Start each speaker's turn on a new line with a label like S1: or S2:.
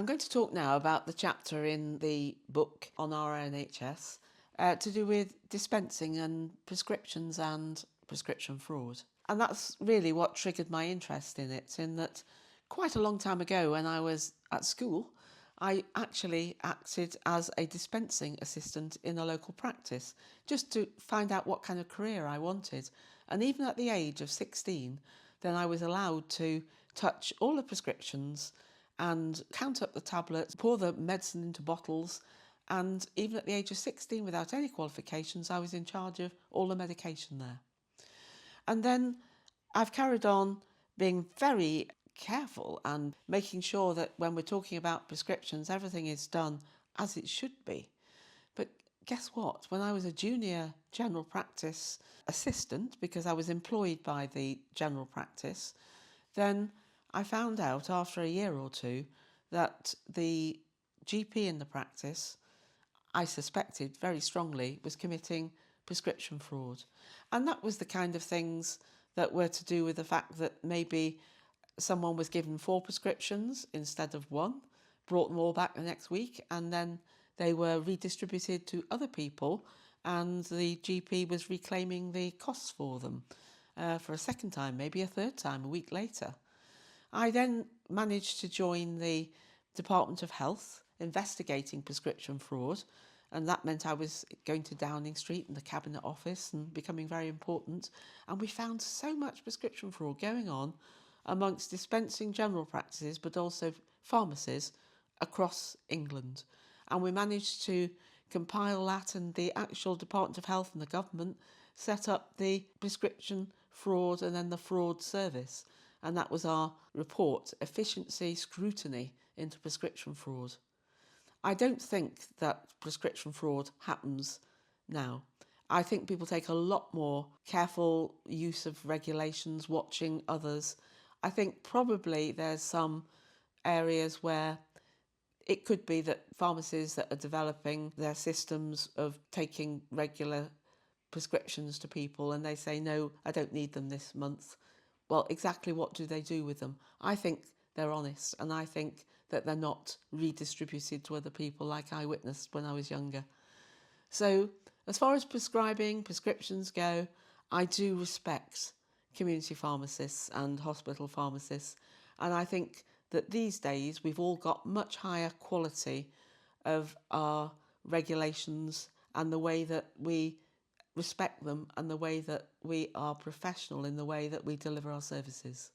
S1: I'm going to talk now about the chapter in the book on our NHS to do with dispensing and prescriptions and prescription fraud. And that's really what triggered my interest in it, in that quite a long time ago when I was at school, I actually acted as a dispensing assistant in a local practice just to find out what kind of career I wanted. And even at the age of 16, then I was allowed to touch all the prescriptions and count up the tablets, pour the medicine into bottles, and even at the age of 16, without any qualifications, I was in charge of all the medication there. And then I've carried on being very careful and making sure that when we're talking about prescriptions, everything is done as it should be. But guess what? When I was a junior general practice assistant, because I was employed by the general practice, then I found out after a year or two that the GP in the practice, I suspected very strongly, was committing prescription fraud. And that was the kind of things that were to do with the fact that maybe someone was given 4 prescriptions instead of 1, brought them all back the next week, and then they were redistributed to other people, and the GP was reclaiming the costs for them for a second time, maybe a third time, a week later. I then managed to join the Department of Health investigating prescription fraud, and that meant I was going to Downing Street and the Cabinet Office and becoming very important. And we found so much prescription fraud going on amongst dispensing general practices, but also pharmacies across England. And we managed to compile that, and the actual Department of Health and the government set up the prescription fraud and then the fraud service. And that was our report, Efficiency Scrutiny into Prescription Fraud. I don't think that prescription fraud happens now. I think people take a lot more careful use of regulations, watching others. I think probably there's some areas where it could be that pharmacies that are developing their systems of taking regular prescriptions to people and they say, no, I don't need them this month. Well, exactly what do they do with them? I think they're honest, and I think that they're not redistributed to other people like I witnessed when I was younger. So as far as prescribing prescriptions go, I do respect community pharmacists and hospital pharmacists, and I think that these days we've all got much higher quality of our regulations and the way that we respect them and the way that we are professional in the way that we deliver our services.